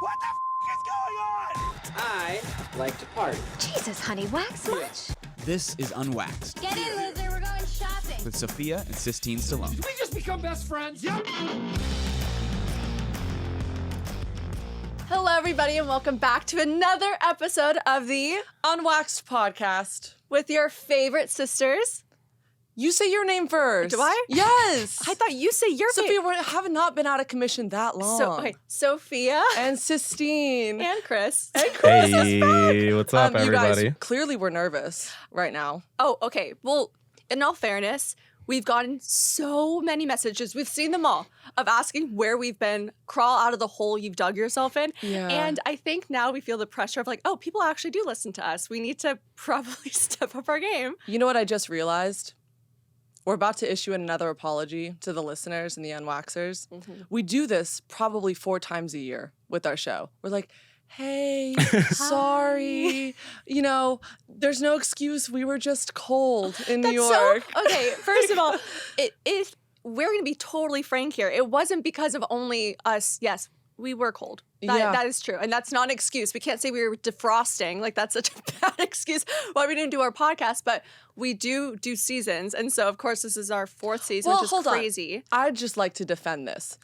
What the is going on? I like to party. Jesus, honey, wax much? This is Unwaxed Get in, loser, we're going shopping. with Sophia and Sistine Stallone. Did we just become best friends? Yep. Hello, everybody, and welcome back to another episode of the Unwaxed podcast. with your favorite sisters. You say your name first. Do I? Yes. I thought you say your Sophia, we have not been out of commission that long. Sophia And Sistine. and Chris. Hey, what's up, You everybody? guys, clearly we're nervous right now. Oh, okay. Well, in all fairness, we've gotten so many messages. We've seen them all of asking where we've been, crawl out of the hole you've dug yourself in. Yeah. And I think now we feel the pressure of like, oh, people actually do listen to us. We need to probably step up our game. You know what I just realized? We're about to issue another apology to the listeners and the Unwaxers. Mm-hmm. We do this probably 4 times a year with our show. We're like, hey, sorry. You know, there's no excuse. We were just cold in New York. Okay, first of all, we're going to be totally frank here. It wasn't because of only us. Yes, we were cold. That is true. And that's not an excuse. We can't say we were defrosting. Like, that's such a bad excuse why we didn't do our podcast. But we do seasons. And so, of course, this is our 4th season, which is crazy. I'd just like to defend this.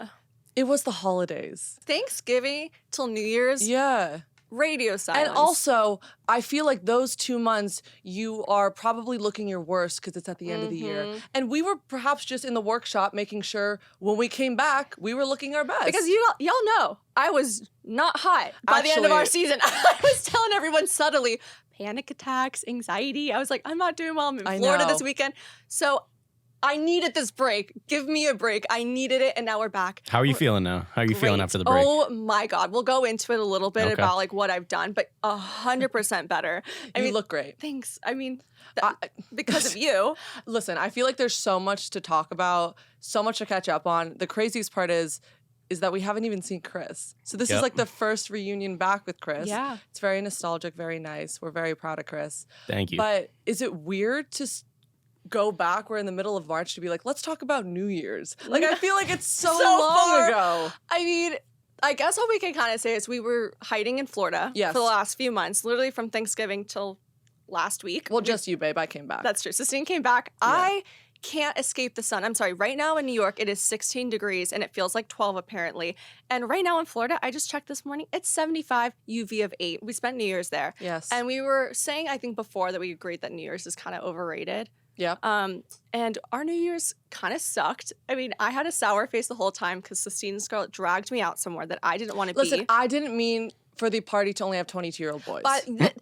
It was the holidays. Thanksgiving till New Year's, Yeah. radio silence. And also, I feel like those 2 months, you are probably looking your worst because it's at the end of the year. And we were perhaps just in the workshop making sure when we came back, we were looking our best. Because y'all know, I was not hot by the end of our season. I was telling everyone subtly, panic attacks, anxiety. I was like, I'm not doing well. I'm in Florida this weekend. So I needed this break. Give me a break. I needed it, and now we're back. How are you feeling now? How are you feeling after the break? Oh my God. We'll go into it a little bit about like what I've done, but 100% better. You look great. Thanks. I mean, because of you. Listen, I feel like there's so much to talk about, so much to catch up on. The craziest part is that we haven't even seen Chris. So this is like the first reunion back with Chris. Yeah. It's very nostalgic, very nice. We're very proud of Chris. Thank you. But is it weird to go back? We're in the middle of March to be like, let's talk about New Year's. Like, I feel like it's so long far ago. I mean, I guess what we can kind of say is we were hiding in Florida for the last few months, literally from Thanksgiving till last week. Well, just you, babe. I came back. That's true. Sistine came back. Yeah. I can't escape the sun. I'm sorry. Right now in New York, it is 16 degrees and it feels like 12 apparently. And right now in Florida, I just checked this morning, it's 75, UV of 8. We spent New Year's there. Yes. And we were saying, I think before, that we agreed that New Year's is kind of overrated. Yeah. And our New Year's kind of sucked. I mean, I had a sour face the whole time because Sistine and Scarlett dragged me out somewhere that I didn't want to be. Listen, I didn't mean for the party to only have 22-year-old boys. But that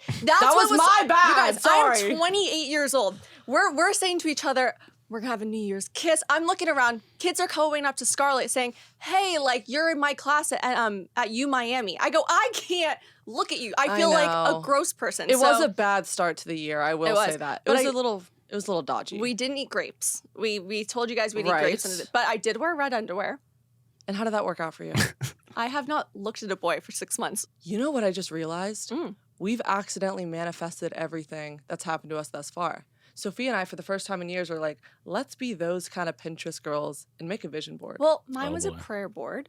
was my bad. You guys, sorry. I'm 28 years old. We're saying to each other, we're gonna have a New Year's kiss. I'm looking around. Kids are going up to Scarlett saying, "Hey, like you're in my class at M.I.A." I go, I can't look at you. I feel like a gross person. It was a bad start to the year. I will say that. It was a little dodgy. We didn't eat grapes. We told you guys we'd eat grapes, but I did wear red underwear. And how did that work out for you? I have not looked at a boy for 6 months. You know what I just realized? We've accidentally manifested everything that's happened to us thus far. Sophia and I, for the first time in years, were like, let's be those kind of Pinterest girls and make a vision board. Well, mine was a prayer board.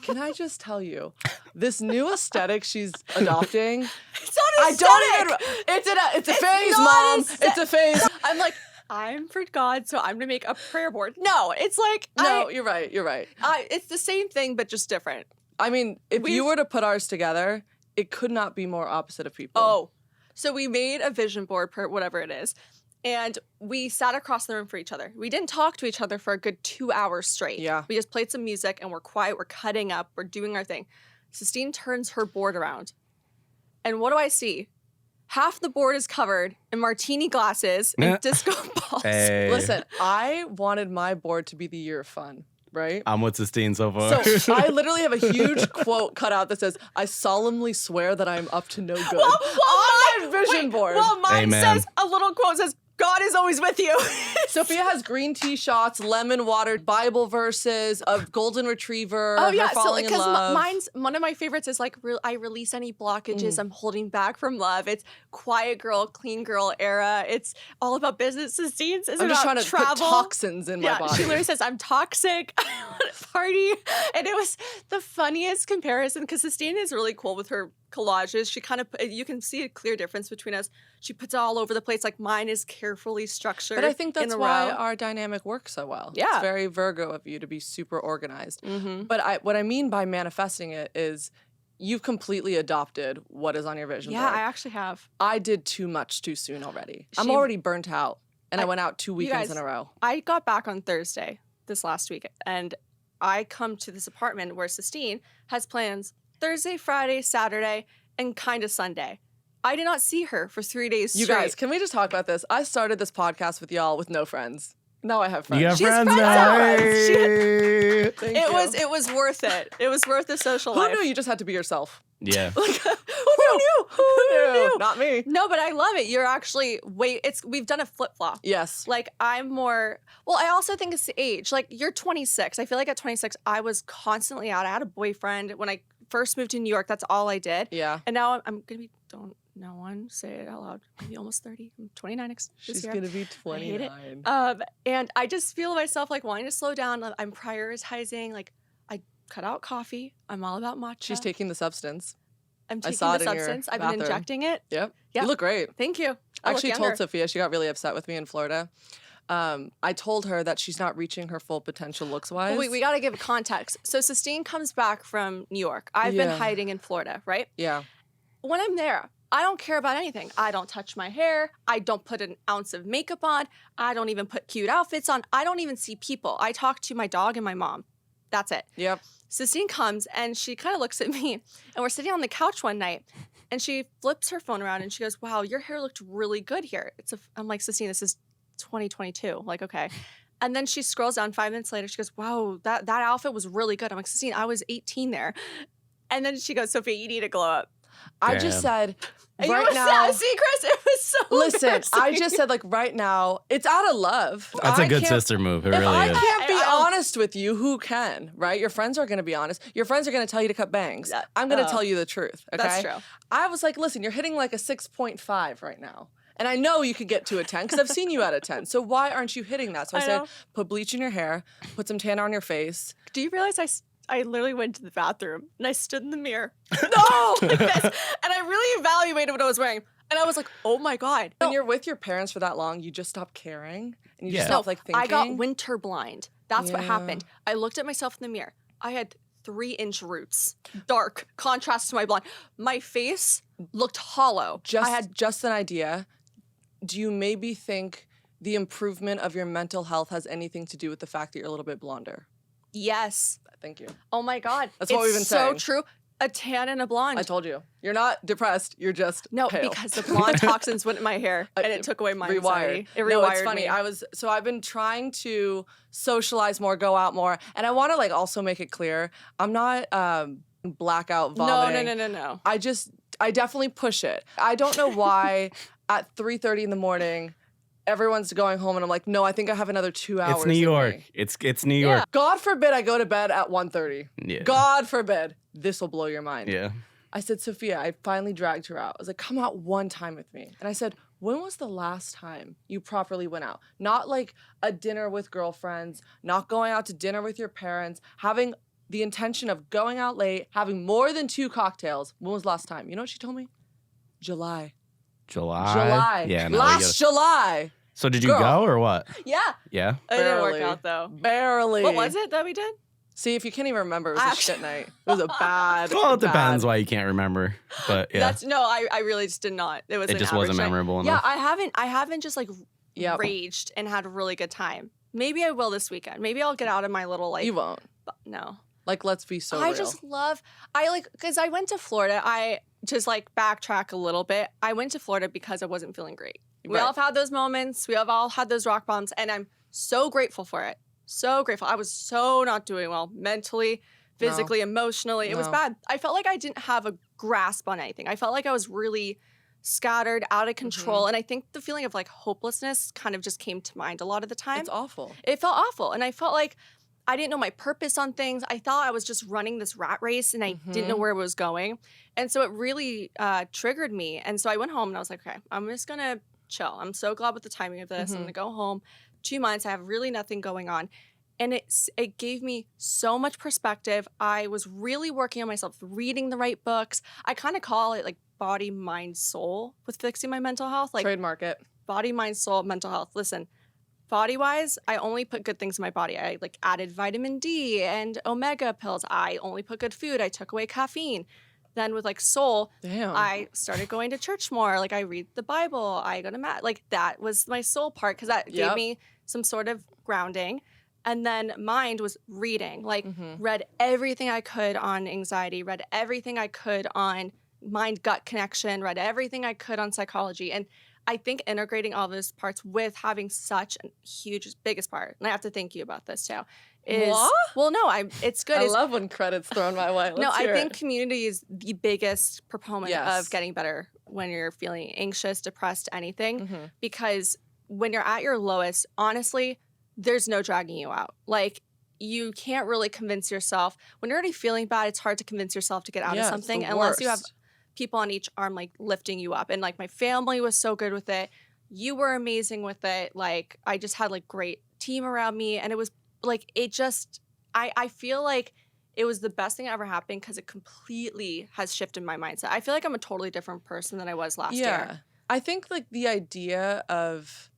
Can I just tell you, this new aesthetic she's adopting? It's not aesthetic. It's a phase, Mom. It's a phase. I'm like, I'm for God, so I'm gonna make a prayer board. No, it's like you're right. You're right. It's the same thing, but just different. I mean, if you were to put ours together, it could not be more opposite of people. Oh. So we made a vision board, whatever it is, and we sat across the room for each other. We didn't talk to each other for a good 2 hours straight. Yeah. We just played some music, and we're quiet. We're cutting up. We're doing our thing. Sistine turns her board around, and what do I see? Half the board is covered in martini glasses and disco balls. Hey. Listen, I wanted my board to be the year of fun. Right? I'm with Sistine so far. So I literally have a huge quote cut out that says, I solemnly swear that I am up to no good. Well, on my vision board. Well, mine Amen. says, a little quote says, God is always with you. Sophia has green tea shots, lemon water, Bible verses, a golden retriever. Oh yeah, her falling in love. mine's one of my favorites is like I release any blockages I'm holding back from love. It's quiet girl, clean girl era. It's all about business. Sistine's is I'm just about trying to travel. put toxins in my body. She literally says I'm toxic. I want to party, and it was the funniest comparison because Sistine is really cool with her collages. She kind of you can see a clear difference between us. She puts it all over the place. Like mine is carefully structured. But I think that's in a why row. our dynamic works so well. Yeah. It's very Virgo of you to be super organized. Mm-hmm. But what I mean by manifesting it is you've completely adopted what is on your vision Yeah, board. I actually have. I did too much too soon already. I'm She- already burnt out. And I went out 2 weekends guys- in a row. I got back on Thursday this last week, and I come to this apartment where Sistine has plans Thursday, Friday, Saturday, and kind of Sunday. I did not see her for 3 days You straight. guys, can we just talk about this? I started this podcast with y'all with no friends. Now I have friends. You have She's friends friends now. now. Hey. Thank It you. was worth it. It was worth the social Who life. knew you just had to be yourself? Yeah. Who knew? Who knew? Not me. No, but I love it. You're actually we've done a flip flop. Yes. Like I'm more. Well, I also think it's the age. Like you're 26. I feel like at 26, I was constantly out. I had a boyfriend when I first moved to New York. That's all I did. Yeah. And now I'm gonna be. Don't no one say it out loud. I'm gonna be almost 30. I'm 29 this She's year. going to be I hate it. 29. And I just feel myself like wanting to slow down. I'm prioritizing. Like I cut out coffee. I'm all about matcha. She's taking the substance. I'm I taking saw the it in your substance. I've been bathroom. injecting it. Yep. Yeah. You look great. Thank you. I I actually look told younger. Sophia, she got really upset with me in Florida. I told her that she's not reaching her full potential looks-wise. Well, wait, we got to give context. So Sistine comes back from New York. I've been Yeah. hiding in Florida, right? Yeah. When I'm there, I don't care about anything. I don't touch my hair. I don't put an ounce of makeup on. I don't even put cute outfits on. I don't even see people. I talk to my dog and my mom. That's it. Yep. Sistine comes and she kind of looks at me, and we're sitting on the couch one night, and she flips her phone around and she goes, "Wow, your hair looked really good here." I'm like, Sistine, this is 2022. Like, okay. And then she scrolls down 5 minutes later. She goes, "Wow, that outfit was really good." I'm like, Sistine, I was 18 there. And then she goes, "Sophia, you need to glow up." I just said, And right you were now. sad. See, Chris, it was so Listen, I embarrassing. just said, like, right now, it's out of love. That's a I good can't- sister move. It If really I is. can't be I don't- honest with you, who can, right? Your friends are going to be honest. Your friends are going to tell you to cut bangs. That- I'm going to oh. tell you the truth, okay? That's true. I was like, listen, you're hitting like a 6.5 right now. And I know you could get to a 10 because I've seen you at a 10. So why aren't you hitting that? So I I said, know. put bleach in your hair, put some tan on your face. Do you realize I literally went to the bathroom and I stood in the mirror. No! Like this. And I really evaluated what I was wearing. And I was like, oh my God. When you're with your parents for that long, you just stop caring and you Yeah. just stop like thinking. I got winter blind. That's what Yeah. happened. I looked at myself in the mirror. I had 3-inch roots, dark, contrast to my blonde. My face looked hollow. I I had just an idea. Do you maybe think the improvement of your mental health has anything to do with the fact that you're a little bit blonder? yes. Thank you. Oh my God. That's what we've been It's so saying. true. A tan and a blonde. I told you. You're not depressed. You're just no, pale. because the blonde toxins went in my hair and it took away my anxiety. It rewired No, it's funny. me. I've been trying to socialize more, go out more, and I want to like also make it clear I'm not blackout vomiting. No. I definitely push it. I don't know why at 3:30 in the morning everyone's going home and I'm like, no, I think I have another 2 hours. It's New in York. me. It's New York. God forbid I go to bed at 1:30. Yeah. God forbid. This will blow your mind. Yeah. I said, Sophia, I finally dragged her out. I was like, come out one time with me. And I said, when was the last time you properly went out? Not like a dinner with girlfriends, not going out to dinner with your parents, having the intention of going out late, having more than 2 cocktails. When was the last time? You know what she told me? July. July. Yeah. No, we Last gotta- July. So did you Girl. go or what? Yeah. Yeah. It didn't work Barely. out though. Barely. What was it that we did? See, if you can't even remember, it was a Actually- shit night. It was a bad. Well, it depends bad- why you can't remember. But yeah, That's no, I really just did not. It was it an just average wasn't night. memorable Yeah, enough. I haven't just like Yep. raged and had a really good time. Maybe I will this weekend. Maybe I'll get out of my little like You won't. no. Like, let's be so I real. just love because I went to Florida. I just like backtrack a little bit. I went to Florida because I wasn't feeling great. We Right. all have had those moments. We have all had those rock bombs, and I'm so grateful for it. So grateful. I was so not doing well mentally, physically, emotionally. It was No. bad. I felt like I didn't have a grasp on anything. I felt like I was really scattered, out of control. And I think the feeling of like hopelessness kind of just came to mind a lot of the time. It's awful. It felt awful. And I felt like I didn't know my purpose on things. I thought I was just running this rat race and I didn't know where it was going. And so it really triggered me. And so I went home and I was like, okay, I'm just going to chill. I'm so glad with the timing of this. I'm going to go home. 2 months, I have really nothing going on. And it gave me so much perspective. I was really working on myself, reading the right books. I kind of call it like body, mind, soul with fixing my mental health. Like Trademark it. body, mind, soul, mental health. Listen, body-wise, I only put good things in my body. I like added vitamin D and omega pills. I only put good food. I took away caffeine. Then with like soul, I started going to church more. Like I read the Bible. I go to mass. Like that was my soul part because that gave me some sort of grounding. And then mind was reading. Like read everything I could on anxiety. Read everything I could on mind-gut connection. Read everything I could on psychology. And I think integrating all those parts with having such a huge, biggest part, and I have to thank you about this too, is what? Well, no, it's good. I love when credit's thrown my way. No, I think it. community is the biggest proponent Yes. of getting better when you're feeling anxious, depressed, anything, because when you're at your lowest, honestly, there's no dragging you out. Like you can't really convince yourself when you're already feeling bad. It's hard to convince yourself to get out of something unless you have people on each arm like lifting you up. And like my family was so good with it. You were amazing with it. Like I just had like great team around me. And it was like, it just, I feel like it was the best thing that ever happened because it completely has shifted my mindset. I feel like I'm a totally different person than I was last year. I think like the idea of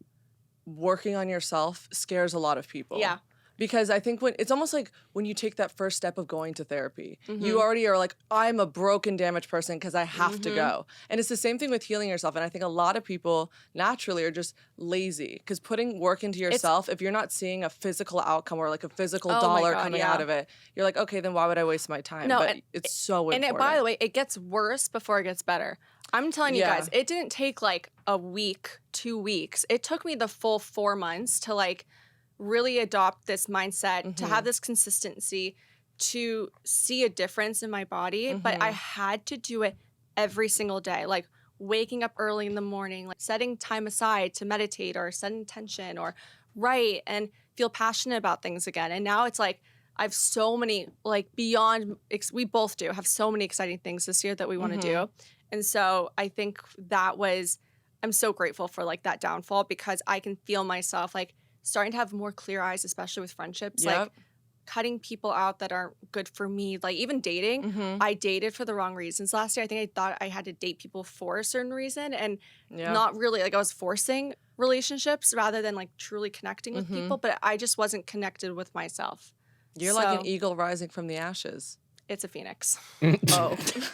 working on yourself scares a lot of people. Yeah. Because I think when it's almost like when you take that first step of going to therapy, you already are like, I'm a broken, damaged person because I have to go. And it's the same thing with healing yourself. And I think a lot of people naturally are just lazy because putting work into yourself, if you're not seeing a physical outcome or like a physical dollar coming out of it, you're like, okay, then why would I waste my time? No, but it's so important. And by the way, it gets worse before it gets better. I'm telling you guys, it didn't take like a week, 2 weeks. It took me the full 4 months to like really adopt this mindset, to have this consistency, to see a difference in my body. But I had to do it every single day, like waking up early in the morning, like setting time aside to meditate or set intention or write and feel passionate about things again. And now it's like I have so many, like beyond, we both do have so many exciting things this year that we want to do. And so I think that was, I'm so grateful for like that downfall because I can feel myself like starting to have more clear eyes, especially with friendships, like cutting people out that aren't good for me. Like even dating, I dated for the wrong reasons last year. I think I thought I had to date people for a certain reason and not really, like I was forcing relationships rather than like truly connecting with people, but I just wasn't connected with myself. You're like an eagle rising from the ashes. It's a phoenix. Oh. It's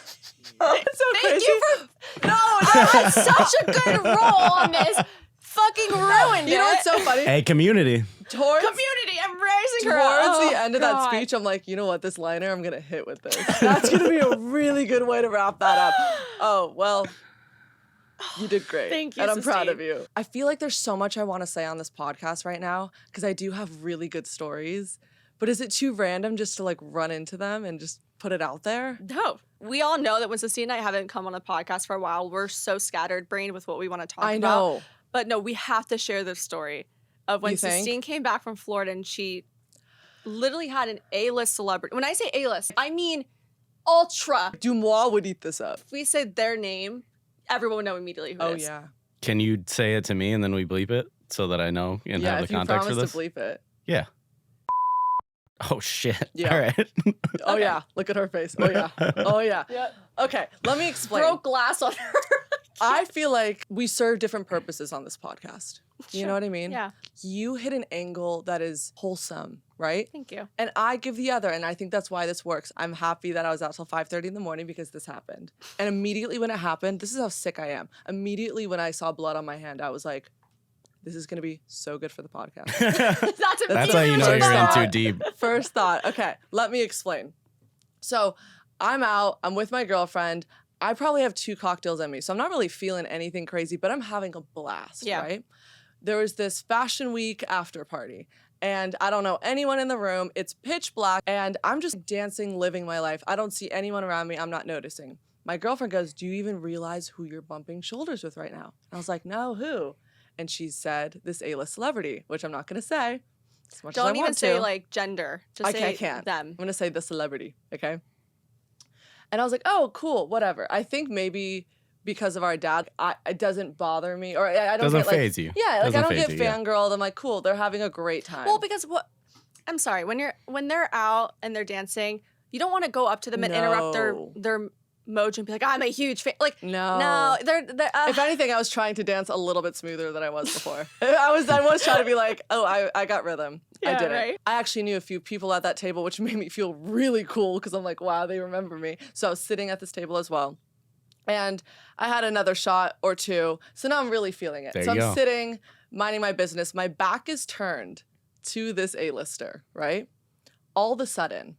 so Thank you for, no, I had such a good role on this. Fucking ruined it. You know what's so funny? Hey, community. Community, I'm raising her up. Towards the end of that speech, I'm like, you know what? This liner, I'm going to hit with this. That's going to be a really good way to wrap that up. Oh, well, you did great. Thank you, And I'm proud Sistine. of you. I feel like there's so much I want to say on this podcast right now because I do have really good stories. But is it too random just to like run into them and just put it out there? No. We all know that when Sistine and I haven't come on a podcast for a while, we're so scattered brained with what we want to talk about. I know. But no, we have to share this story of when Sistine came back from Florida and she literally had an A-list celebrity. When I say A-list, I mean ultra. Dumois would eat this up. If we said their name, everyone would know immediately who it is. Oh, yeah. Can you say it to me and then we bleep it so that I know and have the context for this? Yeah, if you promise to bleep it. Yeah. Oh, shit. Yeah. All right. Oh, yeah. Look at her face. Oh, yeah. Oh, yeah. Okay, let me explain. Broke glass on her. I feel like we serve different purposes on this podcast. You know what I mean? Yeah. You hit an angle that is wholesome, right? Thank you. And I give the other, and I think that's why this works. I'm happy that I was out till 5:30 in the morning because this happened. And immediately when it happened, this is how sick I am. Immediately when I saw blood on my hand, I was like, this is going to be so good for the podcast. That's how you know you're in too deep. First thought. Okay, let me explain. So I'm out. I'm with my girlfriend. I probably have 2 cocktails in me, so I'm not really feeling anything crazy, but I'm having a blast, right? There was this fashion week after party, and I don't know anyone in the room. It's pitch black, and I'm just dancing, living my life. I don't see anyone around me. I'm not noticing. My girlfriend goes, do you even realize who you're bumping shoulders with right now? I was like, no, who? And she said, this A-list celebrity, which I'm not going to say as much as I Don't even want say to. like gender. Just say I can't. them. I'm going to say the celebrity, okay? And I was like, oh, cool, whatever. I think maybe because of our dad, it doesn't bother me. Or I don't Doesn't get, like, faze you. Yeah, like Doesn't I don't get faze you, yeah. fangirled. I'm like, cool, they're having a great time. Well, because I'm sorry, when they're out and they're dancing, you don't want to go up to them and interrupt their mojo and be like, I'm a huge fan. Like, no, they're if anything, I was trying to dance a little bit smoother than I was before. I was trying to be like, oh, I got rhythm. I did it. Right. I actually knew a few people at that table, which made me feel really cool because I'm like, wow, they remember me. So I was sitting at this table as well. And I had another shot or two. So now I'm really feeling it. There So you I'm go. sitting, minding my business. My back is turned to this A-lister, right? All of a sudden,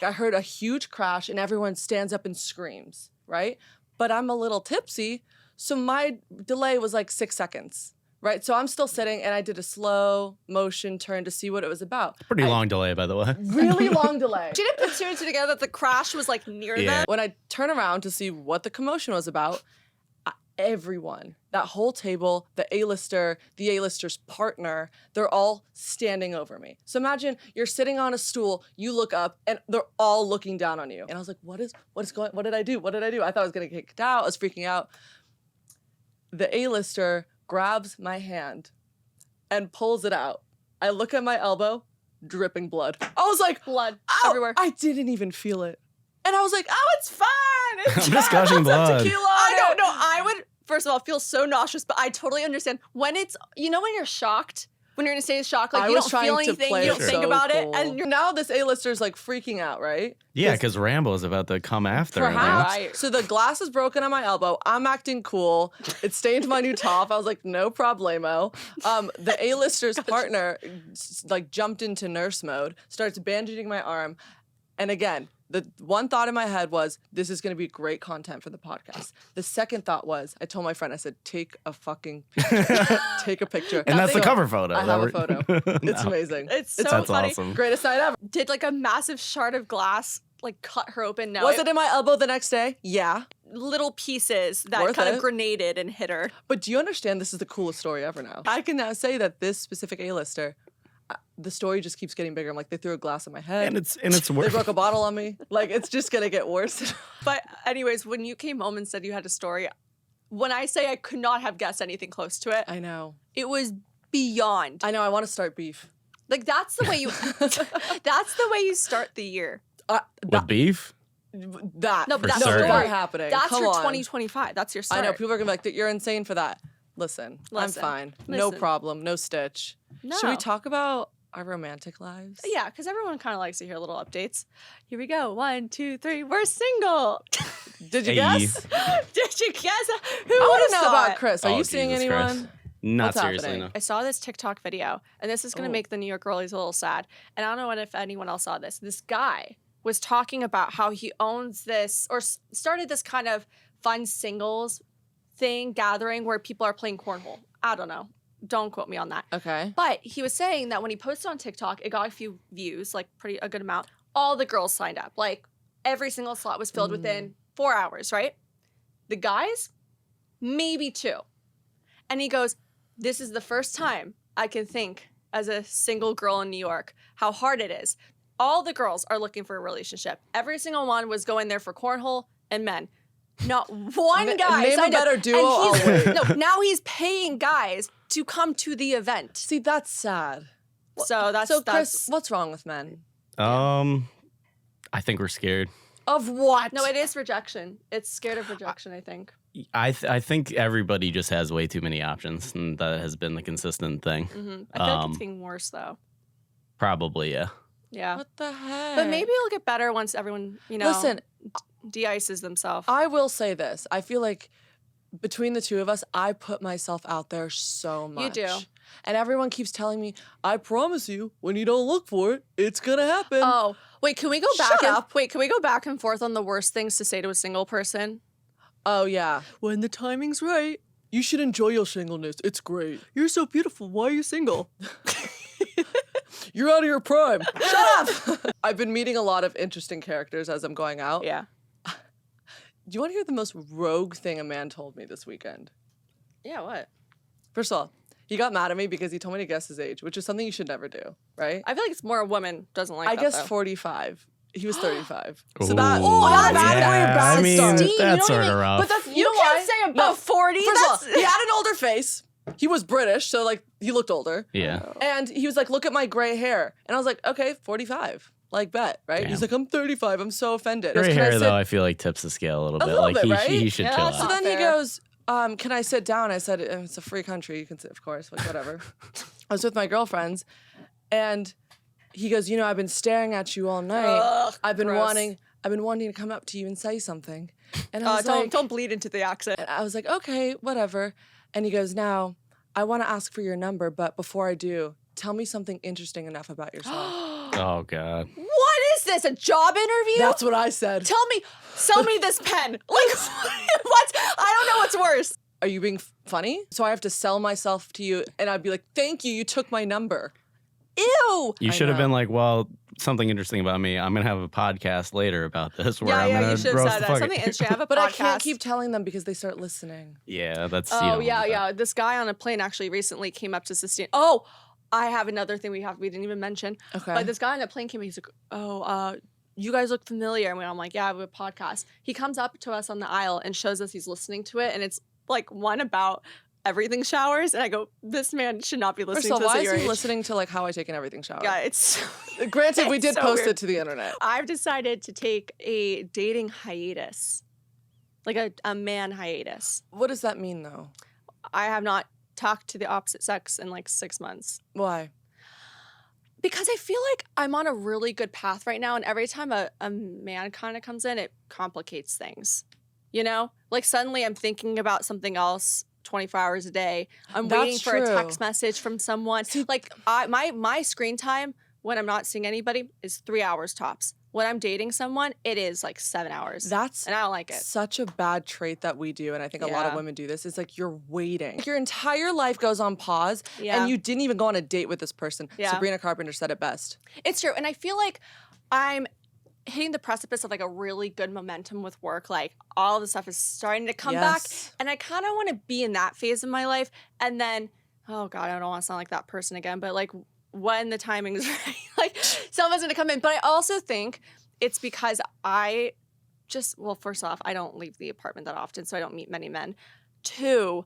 I heard a huge crash and everyone stands up and screams, right? But I'm a little tipsy, so my delay was like 6 seconds, right? So I'm still sitting and I did a slow motion turn to see what it was about. Pretty long delay, by the way. Really long delay. She didn't put two and two together that the crash was like near Yeah. them. When I turn around to see what the commotion was about, everyone, that whole table, the A-lister, the A-lister's partner, they're all standing over me. So imagine you're sitting on a stool, you look up, and they're all looking down on you. And I was like, what is going, what did I do? What did I do? I thought I was gonna get kicked out. I was freaking out. The A-lister grabs my hand and pulls it out. I look at my elbow, dripping blood. I was like, Blood ow, everywhere. I didn't even feel it. And I was like, oh, it's fine. It's I'm just fine. gushing Put some blood. tequila on I don't it. know. I would, first of all, feel so nauseous, but I totally understand when it's, when you're shocked, when you're in a state of shock, like I you was don't trying feel to anything, play you don't it think so about it, cool. and you're Now this A-lister's like freaking out, right? Yeah, because Rambo's about to come after him. Perhaps. Right. So the glass is broken on my elbow. I'm acting cool. It stained my new top. I was like, no problemo. The A-lister's partner like jumped into nurse mode, starts bandaging my arm. And again, the one thought in my head was, this is going to be great content for the podcast. The second thought was, I told my friend, I said, take a fucking picture. Take a picture. And that's the So cover photo. I have a photo. It's No. amazing. it's so That's funny. awesome. Greatest night ever. Did like a massive shard of glass like cut her open? No, Was it in my elbow the next day? Yeah. little pieces that Worth kind it. of grenaded and hit her. But do you understand this is the coolest story ever now? I can now say that this specific A-lister, the story just keeps getting bigger. I'm like, they threw a glass on my head. And it's They worth broke a bottle on me. Like, it's just going to get worse. But anyways, when you came home and said you had a story, when I say I could not have guessed anything close to it, I know. it was beyond. I know. I want to start beef. Like that's the way you that's the way you start the year. with beef. That. No, but For that's certain. start happening. That's Come your on. 2025. That's your start. I know. People are going to be like, you're insane for that. Listen, I'm Listen. fine. No Listen. problem. No stitch. No. Should we talk about our romantic lives? Yeah, because everyone kind of likes to hear little updates. Here we go. 1, 2, 3. We're single. Did you Hey. guess? Did you guess? Who I want would to have know thought? about Chris. Are Oh, you seeing Jesus anyone? Christ. Not What's seriously, happening? no. I saw this TikTok video, and this is going to Oh. make the New York girlies a little sad. And I don't know if anyone else saw this. This guy was talking about how he owns this or started this kind of fun singles thing gathering where people are playing cornhole. I don't know. Don't quote me on that. Okay. But he was saying that when he posted on TikTok, it got a few views, like a good amount. All the girls signed up. Like every single slot was filled within 4 hours, right? The guys, maybe 2. And he goes, this is the first time I can think as a single girl in New York how hard it is. All the girls are looking for a relationship. Every single one was going there for cornhole and men. Not one guy. Name a signed up. better And duo. I'll he's- wait. No, now he's paying guys to come to the event. See, that's sad. So that's So, Chris, what's wrong with men? I think we're scared. Of what? no, it is rejection. It's scared of rejection, I think. I think everybody just has way too many options, and that has been the consistent thing. I feel like it's getting worse though. Probably, yeah. Yeah. What the heck? But maybe it'll get better once everyone, Listen, de-ices themselves. I will say this. I feel like between the two of us, I put myself out there so much. You do. And everyone keeps telling me, I promise you, when you don't look for it, it's gonna happen. Oh, wait, can we go Shut back up. Wait, can we go back and forth on the worst things to say to a single person? Oh, yeah. When the timing's right, you should enjoy your singleness. It's great. You're so beautiful. Why are you single? you're out of your prime. Shut up. I've been meeting a lot of interesting characters as I'm going out. Yeah. Do you want to hear the most rogue thing a man told me this weekend? Yeah, what? First of all, he got mad at me because he told me to guess his age, which is something you should never do, right? I feel like it's more a woman doesn't like I that, guessed though. 45. He was 35. Ooh, So that, that's I mean, Christine, you that's know what I sort of mean? rough. but that's, You know can't why? say above 40. First of all, That's he had an older face. He was British, so like he looked older. Yeah. And he was like, look at my gray hair. And I was like, okay, 45. Like, bet, right? Damn. He's like, I'm 35. I'm so offended. He goes, Gray "Can I hair, sit-" though, I feel like tips the scale a little bit. little Like, bit, right? he should Yeah, chill that's So out. not then he fair. goes, can I sit down? I said, it's a free country. You can sit, of course, like whatever. I was with my girlfriends, and he goes, I've been staring at you all night. Ugh, I've been gross. wanting to come up to you and say something. And I was don't bleed into the accent. and I was like, okay, whatever. And he goes, now, I want to ask for your number, but before I do, tell me something interesting enough about yourself. Oh, God. What is this? A job interview? That's what I said. Sell me this pen. Like, what? I don't know what's worse. Are you being funny? So I have to sell myself to you, and I'd be like, thank you, you took my number. Ew. You I should have know. been like, well, something interesting about me. I'm going to have a podcast later about this where I'm Yeah, going you to should have roast said the that. fuck Something interesting. I have a But podcast. I can't keep telling them because they start listening. Yeah, that's... you Oh, don't yeah, want that. yeah. This guy on a plane actually recently came up to Sistine. Oh, I have another thing we didn't even mention. Okay. But this guy on the plane came, he's like, you guys look familiar. And I'm like, yeah, we have a podcast. He comes up to us on the aisle and shows us he's listening to it. And it's like one about everything showers. And I go, this man should not be First listening of all, to this why at is your he age. listening to like How I Take an Everything Shower? Yeah, it's... Granted, we it's did so post weird. it to the internet. I've decided to take a dating hiatus. Like a man hiatus. What does that mean, though? I have not talked to the opposite sex in like 6 months. Why? Because I feel like I'm on a really good path right now, and every time a man kind of comes in, it complicates things. You know? Like suddenly I'm thinking about something else 24 hours a day. I'm That's waiting for a true. text message from someone. Like my screen time when I'm not seeing anybody is 3 hours tops. When I'm dating someone, it is like 7 hours. That's and I don't like it. such a bad trait that we do, and I think a lot of Yeah. women do this. Is like you're waiting. Your entire life goes on pause, Yeah. and you didn't even go on a date with this person. Yeah. Sabrina Carpenter said it best. It's true. And I feel like I'm hitting the precipice of like a really good momentum with work. Like all the stuff is starting to come back. Yes. And I kind of want to be in that phase of my life. And then, oh God, I don't want to sound like that person again, but like when the timing is right, like someone's going to come in. But I also think it's because I just, well, first off, I don't leave the apartment that often, so I don't meet many men. 2,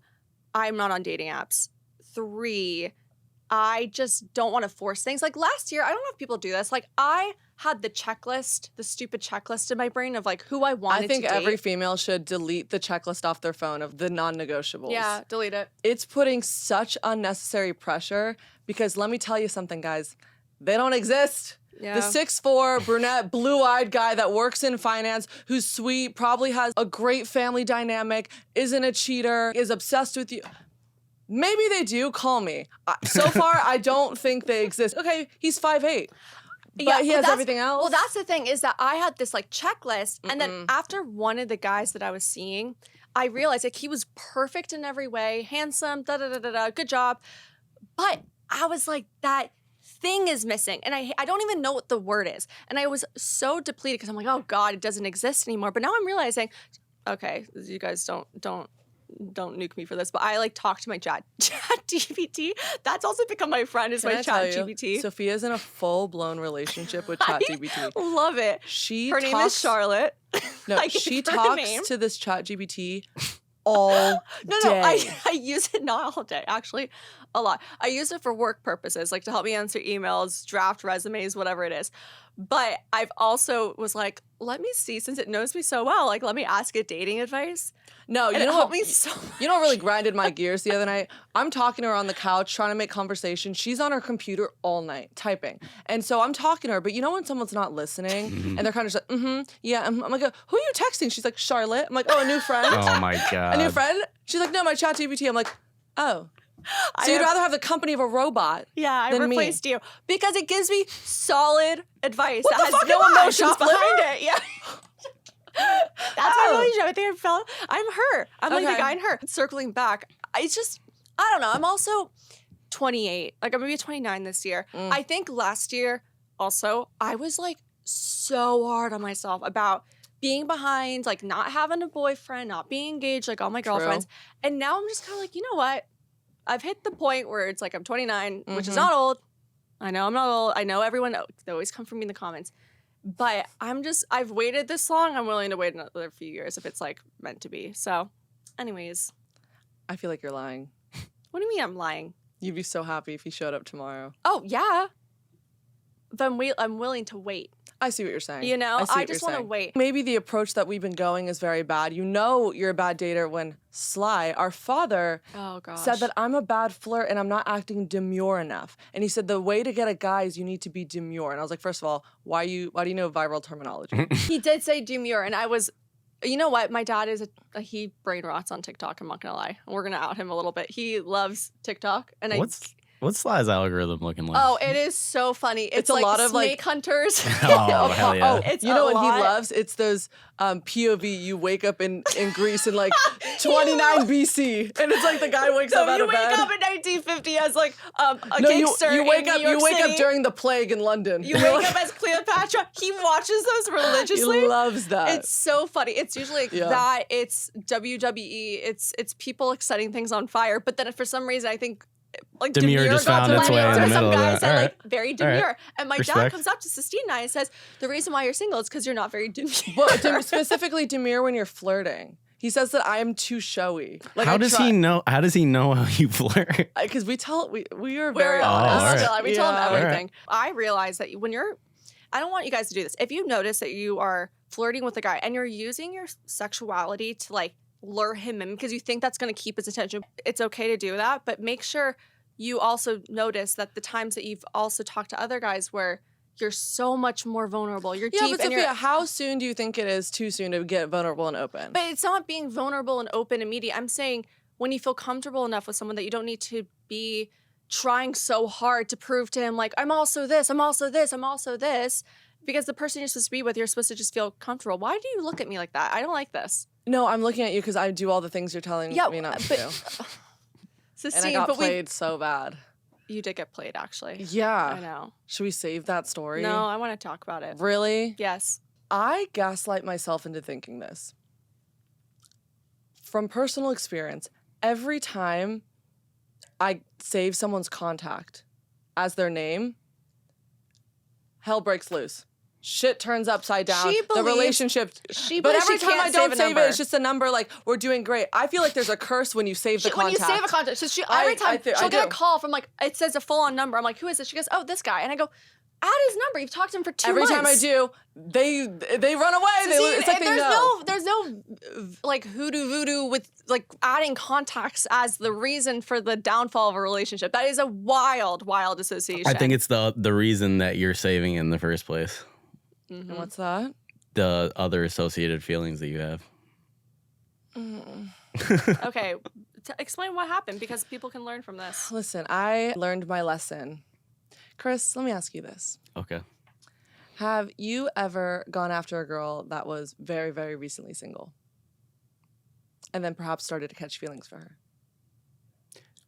I'm not on dating apps. 3, I just don't want to force things. Like last year, I don't know if people do this. Like I had the checklist, the stupid checklist in my brain of like who I wanted I think to date. every female should delete the checklist off their phone of the non-negotiables. Yeah, delete it. It's putting such unnecessary pressure because let me tell you something, guys. They don't exist. Yeah. The 6'4", brunette, blue-eyed guy that works in finance, who's sweet, probably has a great family dynamic, isn't a cheater, is obsessed with you. Maybe they do. Call me. So far, I don't think they exist. Okay, he's 5'8", but he has that's- everything else. Well, that's the thing is that I had this like checklist, and then after one of the guys that I was seeing, I realized like he was perfect in every way, handsome, good job, but I was like that thing is missing, and I don't even know what the word is, and I was so depleted because I'm like, oh God, it doesn't exist anymore. But now I'm realizing, okay, you guys don't nuke me for this, but I like talk to my chat GPT. That's also become my friend is Can my I tell chat you, GPT. Sophia's in a full-blown relationship with ChatGPT. Love it. Her name is Charlotte. No, I gave she her the talks name. to this ChatGPT all No, day. I use it not all day, actually, a lot. I use it for work purposes, like to help me answer emails, draft resumes, whatever it is. But I've also was like, let me see, since it knows me so well, like let me ask it dating advice. No, And you it know helped what? me so You know what really grinded my gears the other night? I'm talking to her on the couch, trying to make conversation. She's on her computer all night typing. And so I'm talking to her, but you know when someone's not listening and they're kind of just like, yeah. I'm like, who are you texting? She's like, Charlotte. I'm like, oh, a new friend? Oh, my God. A new friend? She's like, no, my chat GPT. I'm like, oh. So you'd rather have the company of a robot Yeah, I than me. replaced you because it gives me solid advice What that the has fuck no am I, emotions shop behind liver? it. Yeah. That's my relationship. I think I'm her. I'm like Okay. the guy in her. Circling back, it's just, I don't know. I'm also 28. Like, I'm gonna be 29 this year. I think last year, also, I was like so hard on myself about being behind, like not having a boyfriend, not being engaged, like all my girlfriends. And now I'm just kind of like, you know what? I've hit the point where it's like I'm 29, which is not old. I know I'm not old. I know everyone, they always come for me in the comments. But I've waited this long. I'm willing to wait another few years if it's like meant to be. So, anyways. I feel like you're lying. What do you mean I'm lying? You'd be so happy if he showed up tomorrow. Oh, yeah. But I'm willing to wait. I see what you're saying. You know, I just want to wait. Maybe the approach that we've been going is very bad. You know you're a bad dater when Sly, our father, said that I'm a bad flirt and I'm not acting demure enough. And he said the way to get a guy is you need to be demure. And I was like, first of all, why do you know viral terminology? He did say demure, and I was, you know what? My dad is he brain rots on TikTok. I'm not gonna lie. We're gonna out him a little bit. He loves TikTok, and What's Sly's algorithm looking like? Oh, it is so funny. It's a like lot of snake hunters. Oh, hell yeah. Oh, you know what he loves? It's those POV. You wake up in Greece in like 29 BC, and it's like the guy wakes up out you of wake bed. up in 1950 as like a gangster. You wake in up. New York You wake City. up during the plague in London. You wake up as Cleopatra. He watches those religiously. He loves that. It's so funny. It's usually like that. It's WWE. It's people setting things on fire. But then for some reason, I think like Demure just found its way in the middle some of guys that. are All like very demure. Right. And my dad Respect. comes up to Sistine and I and says, the reason why you're single is because you're not very demure. But specifically demure when you're flirting. He says that I am too showy. Like How does he know how you flirt? Because we are We're very honest. all right. We tell him Yeah. everything. I realize that when I don't want you guys to do this. If you notice that you are flirting with a guy and you're using your sexuality to like lure him in because you think that's going to keep his attention, it's okay to do that. But make sure you also notice that the times that you've also talked to other guys where you're so much more vulnerable. You're deep. But Sophia, how soon do you think it is too soon to get vulnerable and open? But it's not being vulnerable and open immediately. I'm saying when you feel comfortable enough with someone that you don't need to be trying so hard to prove to him, like, I'm also this, I'm also this, I'm also this. Because the person you're supposed to be with, you're supposed to just feel comfortable. Why do you look at me like that? I don't like this. No, I'm looking at you because I do all the things you're telling me not to do. Sistine, and I got played so bad. You did get played, actually. Yeah. I know. Should we save that story? No, I want to talk about it. Really? Yes. I gaslight myself into thinking this. From personal experience, every time I save someone's contact as their name, hell breaks loose. Shit turns upside down. The relationship. But every time I don't save it, it's just a number like, we're doing great. I feel like there's a curse when you save the contact. When you save a contact, so every time she'll get a call from like, it says a full-on number. I'm like, who is this? She goes, oh, this guy. And I go, add his number. You've talked to him for 2 months. Every time I do, they run away. It's like they know. There's no like hoodoo voodoo with like adding contacts as the reason for the downfall of a relationship. That is a wild, wild association. I think it's the reason that you're saving in the first place. And what's that? The other associated feelings that you have. Okay, explain what happened because people can learn from this. Listen, I learned my lesson. Chris, let me ask you this. Okay. Have you ever gone after a girl that was very, very recently single? And then perhaps started to catch feelings for her?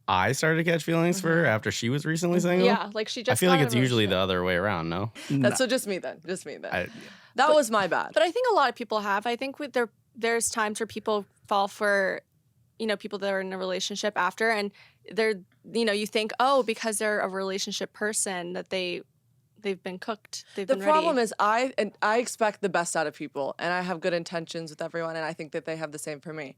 I started to catch feelings for her after she was recently single? Yeah, like she just I feel got like out it's of a usually the relationship. other way around, no? That's so just me then. That was my bad. But I think a lot of people have. I think there's times where people fall for, people that are in a relationship after, and they're, you think, oh, because they're a relationship person that they've been cooked. The problem is I expect the best out of people, and I have good intentions with everyone, and I think that they have the same for me.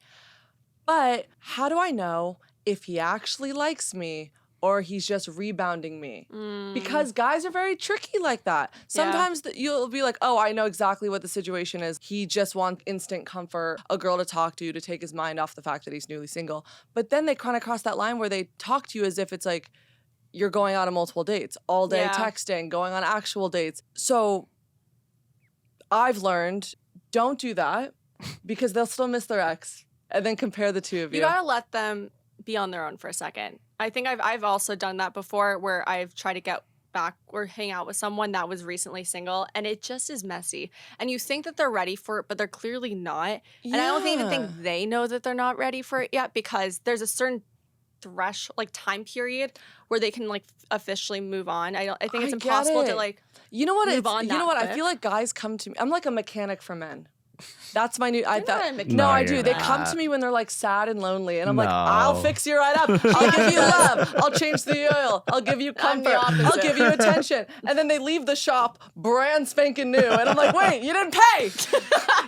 But how do I know if he actually likes me or he's just rebounding me? Because guys are very tricky like that. Sometimes you'll be like, oh, I know exactly what the situation is. He just wants instant comfort, a girl to talk to take his mind off the fact that he's newly single. But then they kind of cross that line where they talk to you as if it's like you're going out on multiple dates, all day texting, going on actual dates. So I've learned, don't do that because they'll still miss their ex. And then compare the two of you. You gotta let them be on their own for a second. I think I've also done that before where I've tried to get back or hang out with someone that was recently single, and it just is messy. And you think that they're ready for it, but they're clearly not. And I don't even think they know that they're not ready for it yet because there's time period where they can like officially move on. I think it's I get impossible it. to like You know what? move on You know that what? I quick. feel like guys come to me. I'm like a mechanic for men. That's my new. not a mechanic. No, I No, do. you're They come not. to me when they're like sad and lonely, and I'm like, No. I'll fix you right up. I'll give you love. I'll change the oil. I'll give you I'm the comfort. I'll opposite. give you attention. And then they leave the shop brand spanking new, and I'm like, wait, you didn't pay.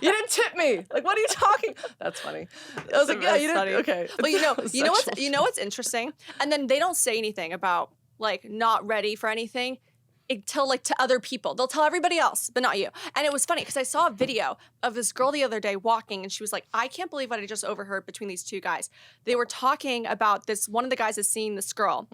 You didn't tip me. Like, what are you talking? That's funny. I was like, yeah, That's you funny. didn't. Okay. But you know Sexual. what's interesting? And then they don't say anything about like not ready for anything until like to other people. They'll tell everybody else, but not you. And it was funny because I saw a video of this girl the other day walking, and she was like, I can't believe what I just overheard between these two guys. They were talking about this, one of the guys is seeing this girl,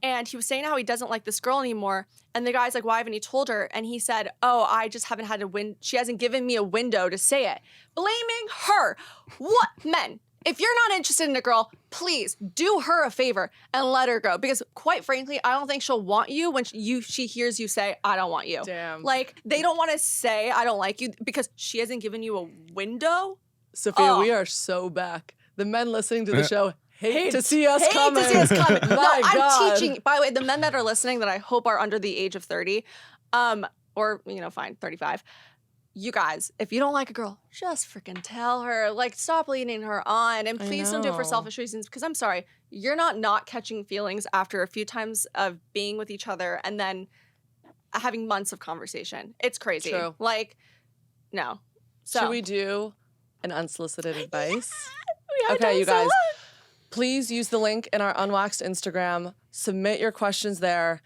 and he was saying how he doesn't like this girl anymore. And the guy's like, why haven't you told her? And he said, oh, I just haven't had she hasn't given me a window to say it. Blaming her. What? Men, if you're not interested in a girl, please do her a favor and let her go. Because quite frankly, I don't think she'll want you when she hears you say, I don't want you. Damn. Like, they don't want to say, I don't like you because she hasn't given you a window. Sophia, Oh. we are so back. The men listening to the show hate to see us Hate coming. to see us coming. No, My I'm God. teaching. By the way, the men that are listening that I hope are under the age of 30, or, fine, 35. You guys, if you don't like a girl, just freaking tell her. Like, stop leading her on. And please don't do it for know. selfish reasons because I'm sorry, you're not catching feelings after a few times of being with each other and then having months of conversation. It's crazy. True. Like, no. So, Should we do an unsolicited advice? we haven't done Okay, it you so guys. long. Please use the link in our Unwaxed Instagram. Submit your questions there.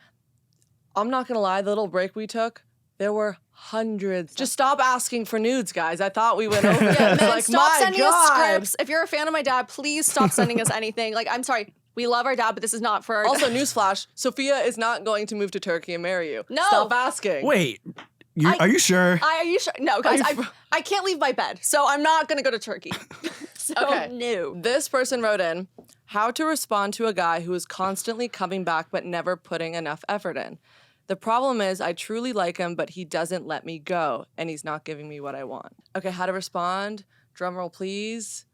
I'm not gonna lie, the little break we took, there were hundreds. Just stop asking for nudes, guys. I thought we went over this. Man, Like, stop my sending us God. scripts. If you're a fan of my dad, please stop sending us anything. Like, I'm sorry, we love our dad, but this is not for our Also, newsflash: Sophia is not going to move to Turkey and marry you. No. Stop asking. Wait, are you sure? Are you sure? No, guys, I can't leave my bed, so I'm not gonna go to Turkey. So, Okay. no. This person wrote in how to respond to a guy who is constantly coming back but never putting enough effort in. The problem is I truly like him, but he doesn't let me go, and he's not giving me what I want. Okay, how to respond? Drum roll, please.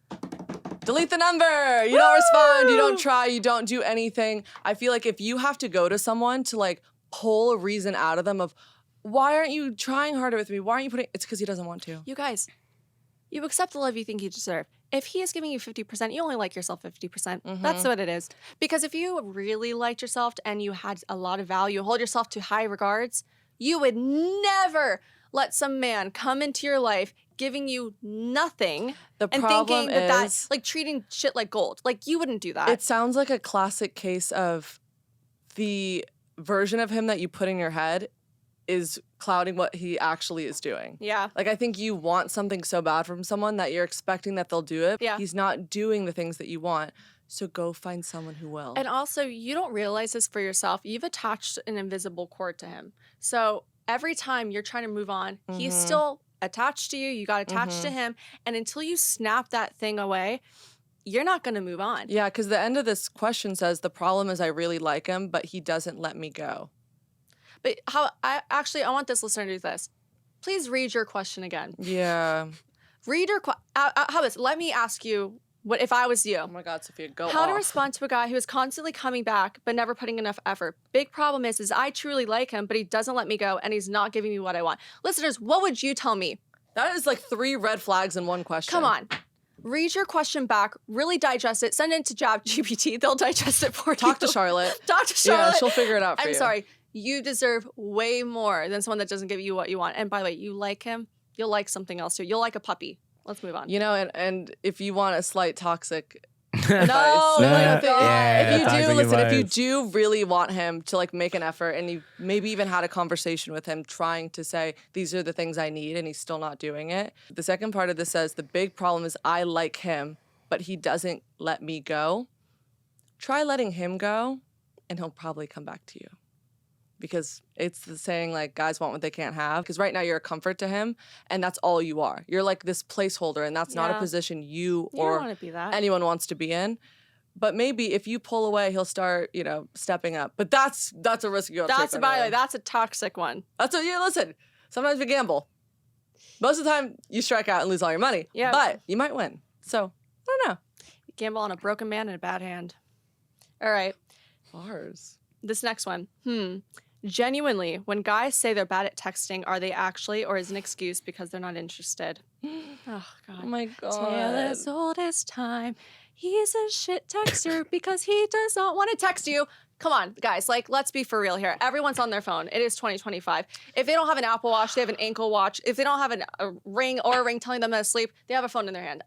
Delete the number. You don't respond. You don't try. You don't do anything. I feel like if you have to go to someone to like pull a reason out of them of why aren't you trying harder with me? Why aren't you putting? It's because he doesn't want to. You guys, you accept the love you think you deserve. If he is giving you 50%, you only like yourself 50%. That's what it is. Because if you really liked yourself and you had a lot of value, hold yourself to high regards, you would never let some man come into your life giving you nothing The and problem thinking that is- like treating shit like gold. Like, you wouldn't do that. It sounds like a classic case of the version of him that you put in your head is clouding what he actually is doing. Yeah. Like, I think you want something so bad from someone that you're expecting that they'll do it. Yeah. He's not doing the things that you want. So go find someone who will. And also, you don't realize this for yourself. You've attached an invisible cord to him. So every time you're trying to move on, he's still attached to you. You got attached to him. And until you snap that thing away, you're not going to move on. Yeah, because the end of this question says, the problem is I really like him, but he doesn't let me go. But I want this listener to do this. Please read your question again. Yeah. Read your how this. Let me ask you, what if I was you? Oh my God, Sophia, go How to off. respond to a guy who is constantly coming back but never putting enough effort. Big problem is I truly like him, but he doesn't let me go and he's not giving me what I want. Listeners, what would you tell me? That is like 3 red flags in one question. Come on. Read your question back, really digest it, send it to ChatGPT. They'll digest it for you. Talk to Charlotte. Talk to Charlotte. Yeah, she'll figure it out for I'm you. sorry. You deserve way more than someone that doesn't give you what you want. And by the way, you like him, you'll like something else too. You'll like a puppy. Let's move on. You know, and if you want a slight toxic No, advice, I don't think- if you toxic do listen, if you advice. do really want him to like make an effort, and you maybe even had a conversation with him, trying to say these are the things I need, and he's still not doing it. The second part of this says the big problem is I like him, but he doesn't let me go. Try letting him go, and he'll probably come back to you. Because it's the saying, like, guys want what they can't have. Because right now you're a comfort to him, and that's all you are. You're like this placeholder, and that's not a Yeah. position you You or don't want to be that. anyone wants to be in. But maybe if you pull away, he'll start, stepping up. But that's a risk you gotta That's take. a, by the way, that's a toxic one. Listen, sometimes we gamble. Most of the time, you strike out and lose all your money. Yeah. But you might win. So, I don't know. Gamble on a broken man and a bad hand. All right. Bars. This next one. Genuinely, when guys say they're bad at texting, are they actually, or is an excuse because they're not interested? Oh, God. Oh my God. Tale as old as time. He's a shit texter because he does not want to text you. Come on, guys. Like, let's be for real here. Everyone's on their phone. It is 2025. If they don't have an Apple Watch, they have an ankle watch. If they don't have a ring telling them to sleep, they have a phone in their hand.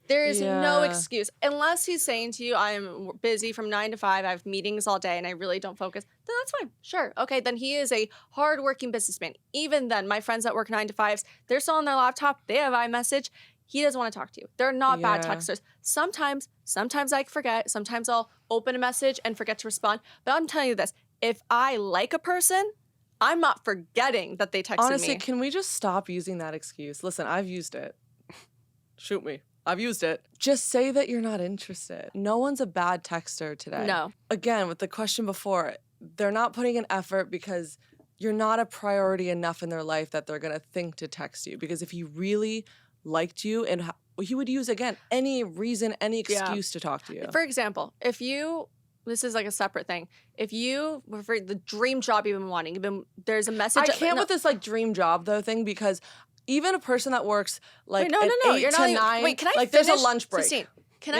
There is no excuse. Unless he's saying to you, I am busy from 9 to 5, I have meetings all day, and I really don't focus, then that's fine. Sure. Okay, then he is a hardworking businessman. Even then, my friends that work 9 to 5s, they're still on their laptop, they have iMessage. He doesn't want to talk to you. They're not bad texters. Sometimes I forget. Sometimes I'll open a message and forget to respond. But I'm telling you this, if I like a person, I'm not forgetting that they texted me. Honestly, can we just stop using that excuse? Listen, I've used it. Shoot me. I've used it. Just say that you're not interested. No one's a bad texter today. No. Again, with the question before, they're not putting in effort because you're not a priority enough in their life that they're going to think to text you. Because if he really liked you, and he would use, again, any reason, any excuse to talk to you. For example, this is like a separate thing. If you, for the dream job you've been wanting, there's a message. I can't with this like dream job though thing because even a person that works like no, 8 to 9, wait, can I like finish? there's a lunch break. Sistine, can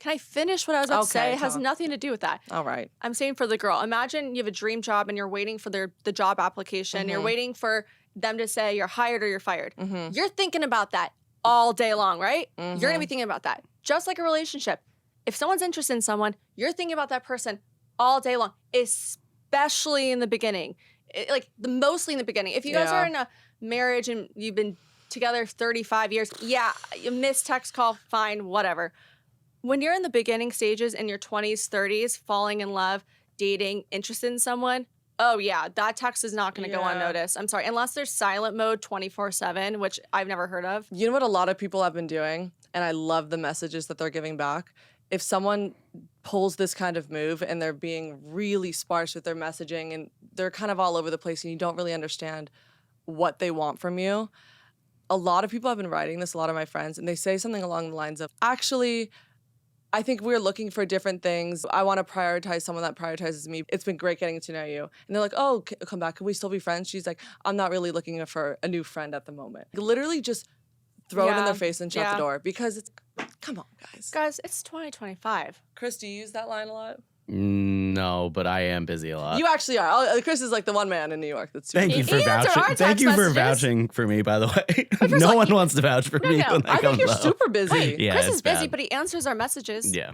I finish what I was about to say? It has nothing to do with that. All right. I'm saying for the girl. Imagine you have a dream job and you're waiting for the job application. You're waiting for them to say you're hired or you're fired. You're thinking about that all day long, right? You're going to be thinking about that. Just like a relationship. If someone's interested in someone, you're thinking about that person all day long, especially in the beginning. Mostly in the beginning. If you guys are in a marriage and you've been together 35 years, you miss text call, fine, whatever. When you're in the beginning stages in your 20s, 30s, falling in love, dating, interested in someone, oh yeah, that text is not going to go unnoticed. I'm sorry, unless there's silent mode 24/7, which I've never heard of. You know what a lot of people have been doing, and I love the messages that they're giving back. If someone pulls this kind of move and they're being really sparse with their messaging and they're kind of all over the place and you don't really understand what they want from you, a lot of people have been writing this, a lot of my friends, and they say something along the lines of, actually, I think we're looking for different things. I want to prioritize someone that prioritizes me. It's been great getting to know you. And they're like, oh, come back. Can we still be friends? She's like, I'm not really looking for a new friend at the moment. Literally just throw it in their face and shut the door because it's, come on, guys. Guys, it's 2025. Chris, do you use that line a lot? No, but I am busy a lot. You actually are. Chris is like the one man in New York that's Thank you for vouching. Thank you for vouching for me, by the way. No one wants to vouch for me when I think you're super busy. Wait, yeah, Chris is busy, but he answers our messages. Yeah.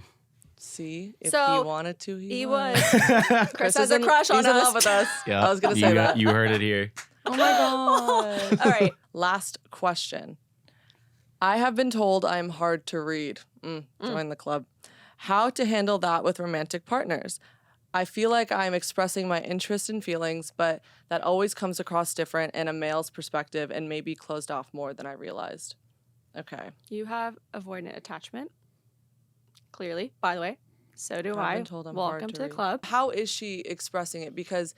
See, if he wanted to, he would. Chris has a crush on us. He's in love with us. Yeah, I was going to say that. You heard it here. Oh my God. All right. Last question. I have been told I'm hard to read. Join the club. How to handle that with romantic partners. I feel like I'm expressing my interest and feelings, but that always comes across different in a male's perspective and maybe closed off more than I realized. Okay. You have avoidant attachment. Clearly, by the way. So do I've I. been told I'm Welcome hard to the read. club. How is she expressing it? Because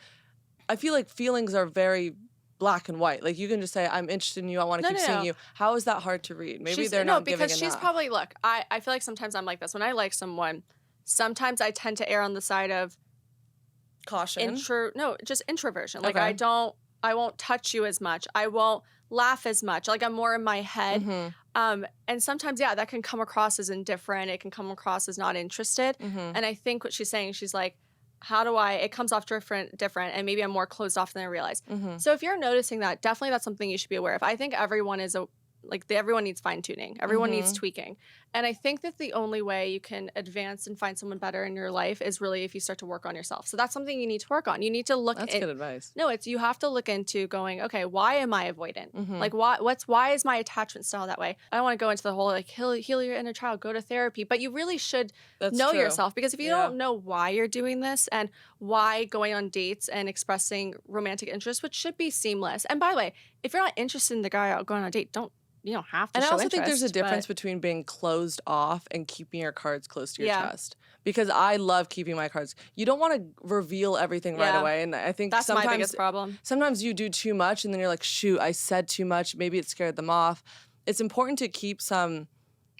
I feel like feelings are very black and white. Like you can just say, I'm interested in you, I want to keep seeing you. How is that hard to read? Maybe they're not giving enough. No, because she's probably, look, I feel like sometimes I'm like this. When I like someone, sometimes I tend to err on the side of caution. Just introversion. Like I won't touch you as much. I won't laugh as much. Like I'm more in my head. And sometimes, that can come across as indifferent. It can come across as not interested. And I think what she's saying, she's like, it comes off different, and maybe I'm more closed off than I realize. So if you're noticing that, definitely that's something you should be aware of. I think everyone everyone needs fine tuning. Everyone needs tweaking. And I think that the only way you can advance and find someone better in your life is really if you start to work on yourself. So that's something you need to work on. You need to look. That's good advice. No, you have to look into going, okay, why am I avoidant? Like why is my attachment style that way? I don't want to go into the whole like heal your inner child, go to therapy, but you really should know yourself, because if you don't know why you're doing this and why going on dates and expressing romantic interest, which should be seamless. And by the way, if you're not interested in the guy out going on a date, you don't have to. And show I also think interest, there's a difference between being closed off and keeping your cards close to your chest. Because I love keeping my cards. You don't want to reveal everything right away. And I think that's sometimes my biggest problem. Sometimes you do too much and then you're like, shoot, I said too much. Maybe it scared them off. It's important to keep some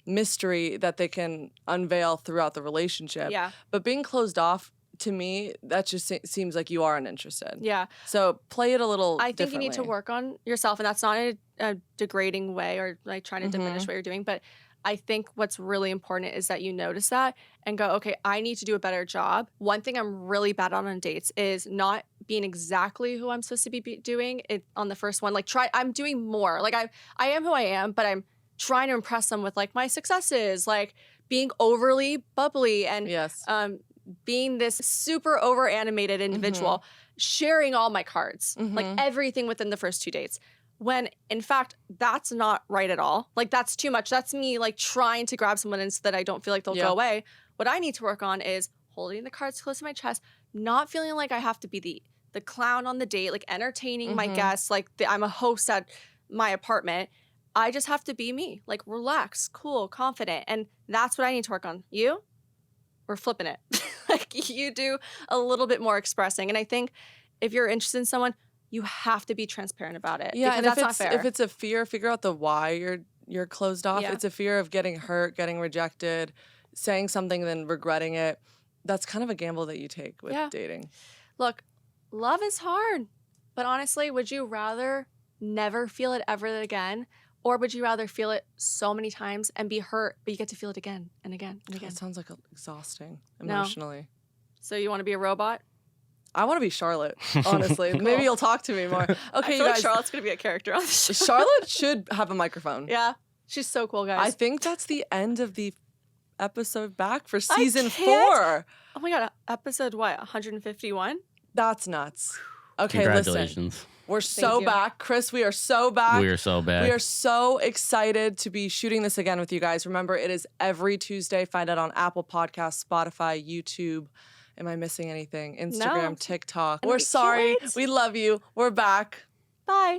mystery that they can unveil throughout the relationship. Yeah. But being closed off, to me, that just seems like you are uninterested. Yeah. So play it a little I think you need to differently. work on yourself, and that's not in a degrading way or like trying to diminish what you're doing. But I think what's really important is that you notice that and go, okay, I need to do a better job. One thing I'm really bad on dates is not being exactly who I'm supposed to be doing it on the first one. Like I'm doing more. Like I am who I am, but I'm trying to impress them with like my successes, like being overly bubbly and Yes. being this super over animated individual, sharing all my cards, like everything within the first 2 dates. When in fact, that's not right at all. Like that's too much. That's me like trying to grab someone in so that I don't feel like they'll go away. What I need to work on is holding the cards close to my chest, not feeling like I have to be the clown on the date, like entertaining my guests, like I'm a host at my apartment. I just have to be me, like relaxed, cool, confident. And that's what I need to work on. You? We're flipping it. Like you do a little bit more expressing. And I think if you're interested in someone, you have to be transparent about it. Yeah, because and that's not fair. if it's a fear, figure out the why you're closed off. Yeah. It's a fear of getting hurt, getting rejected, saying something and then regretting it. That's kind of a gamble that you take with dating. Look, love is hard. But honestly, would you rather never feel it ever again? Or would you rather feel it so many times and be hurt, but you get to feel it again and again and again? That sounds like exhausting emotionally. So you want to be a robot? I want to be Charlotte, honestly. Maybe you'll talk to me more. Okay, I feel you like guys. Charlotte's going to be a character on the show. Charlotte should have a microphone. Yeah. She's so cool, guys. I think that's the end of the episode back for season can't. 4. Oh my God. Episode what? 151? That's nuts. Okay, Congratulations. listen. We're so you. back. Chris, we are so back. We are so back. We are so excited to be shooting this again with you guys. Remember, it is every Tuesday. Find it on Apple Podcasts, Spotify, YouTube. Am I missing anything? Instagram, No. TikTok. And We're we can't sorry. wait. We love you. We're back. Bye.